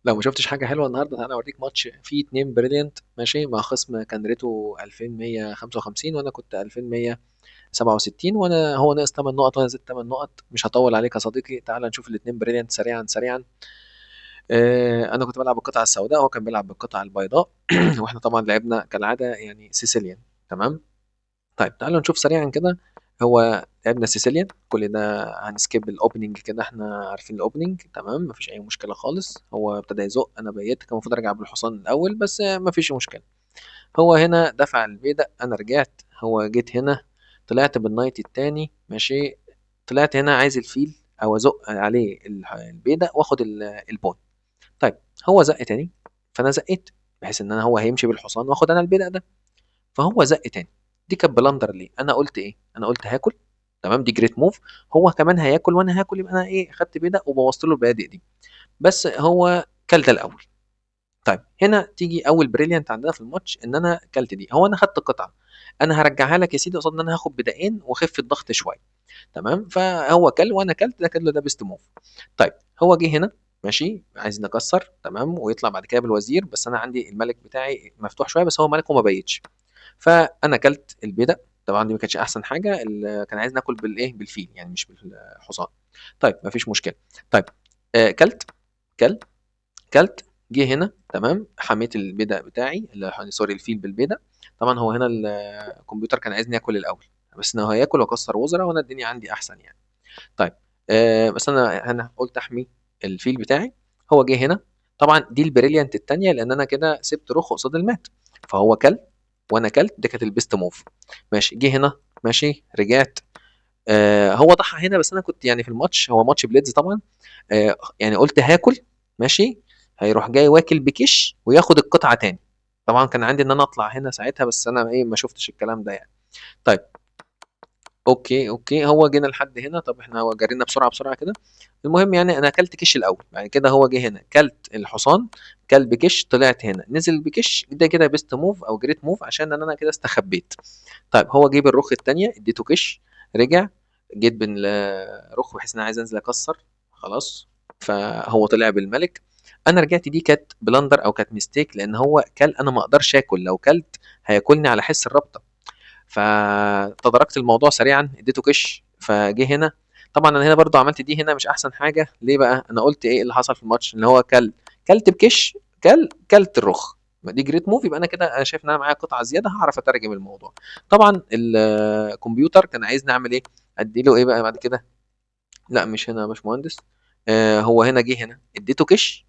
لو ما شفتش حاجة حلوة النهارده تعالى اوريك ماتش فيه اتنين بريليانت ماشي مع خصم كان ريته 2155 وانا كنت 2167، وانا هو ناقص 8 نقط وانا زدت 8 نقط. مش هطول عليك يا صديقي، تعالى نشوف الاتنين بريليانت سريعا سريعا. انا كنت بلعب بالقطعة السوداء وهو كان بيلعب بالقطعة البيضاء واحنا طبعا لعبنا كالعادة يعني سيسيليان. تمام. طيب تعالوا نشوف سريعا كده. هو لعبنا سيسيليان كل ده. هنسكيب الاوبننج كده، احنا عارفين الاوبننج تمام، مفيش اي مشكله خالص. هو ابتدى يزق، انا بيت كان المفروض ارجع بالحصان الاول بس مفيش مشكله. هو هنا دفع البيدق، انا رجعت. هو جيت هنا طلعت بالنايت التاني ماشي. طلعت هنا عايز الفيل او ازق عليه البيدق واخد البون. طيب هو زق تاني، فانا زقيت بحيث ان انا هو هيمشي بالحصان واخد انا البيدق ده. فهو زق تاني. دي كانت بلندر ليه؟ انا قلت ايه؟ انا قلت هاكل. تمام، دي جريت موف. هو كمان هياكل وانا هاكل، يبقى انا ايه، خدت بيدق وبوظت له البيادق دي. بس هو كل ده الاول. طيب هنا تيجي اول بريليانت عندنا في الماتش، ان انا كلت دي. هو انا خدت قطعه، انا هرجعها لك يا سيدي قصاد ان انا هاخد بدقين واخف الضغط شويه. تمام، فهو كل وانا كلت، ده كله ده بيست موف. طيب هو جه هنا ماشي عايز نكسر تمام ويطلع بعد كده بالوزير، بس انا عندي الملك بتاعي مفتوح شويه، بس هو ملك وما بيتش. فانا اكلت البيضه. طبعا دي ما كانتش احسن حاجه، كان عايز ناكل بالايه، بالفيل يعني مش بالحصان. طيب ما فيش مشكله. طيب كلت. كل كلت. جه هنا تمام، حميت البيضه بتاعي سوري الفيل بالبيضه. طبعا هو هنا الكمبيوتر كان عايزني اكل الاول، بس انه هياكل واكسر وزراء وانا الدنيا عندي احسن يعني. طيب بس انا قلت احمي الفيل بتاعي. هو جه هنا. طبعا دي البريليانت التانية، لان انا كده سبت رخ قصاد المات. فهو كل وانا كلت، ده كانت البيست موف. ماشي جه هنا ماشي رجعت. هو ضحى هنا، بس انا كنت يعني في الماتش، هو ماتش بليدز طبعا. يعني قلت هاكل ماشي. هيروح جاي واكل بكش وياخد القطعه تاني. طبعا كان عندي ان انا اطلع هنا ساعتها، بس انا ايه ما شفتش الكلام ده يعني. طيب اوكي اوكي، هو جينا لحد هنا. طب احنا هو جرينا بسرعه بسرعه كده. المهم يعني انا اكلت كش الاول، بعد كده هو جه هنا كلت الحصان. كل بكش، طلعت هنا نزل بكش، ده كده بيست موف او جريت موف عشان انا كده استخبيت. طيب هو جيب الرخ التانية اديته كش. رجع. جيت بالرخ بحيث ان انا عايز انزل اكسر. خلاص. فهو طلع بالملك. انا رجعت، دي كانت بلندر او كانت ميستيك، لان هو كل انا ما اقدرش اكل، لو كلت هياكلني على حس الرابطه. فتداركت الموضوع سريعا اديته كش فجه هنا. طبعا انا هنا برضو عملت دي هنا مش احسن حاجه. ليه بقى؟ انا قلت ايه اللي حصل في الماتش، ان هو كلت بكش. كلت الرخ. دي جريت موف، يبقى انا كده انا شايف ان انا معايا قطعه زياده هعرف اترجم الموضوع. طبعا الكمبيوتر كان عايزني اعمل ايه؟ ادي له ايه بقى بعد كده؟ لا مش هنا يا باشمهندس. هو هنا جه هنا اديته كش.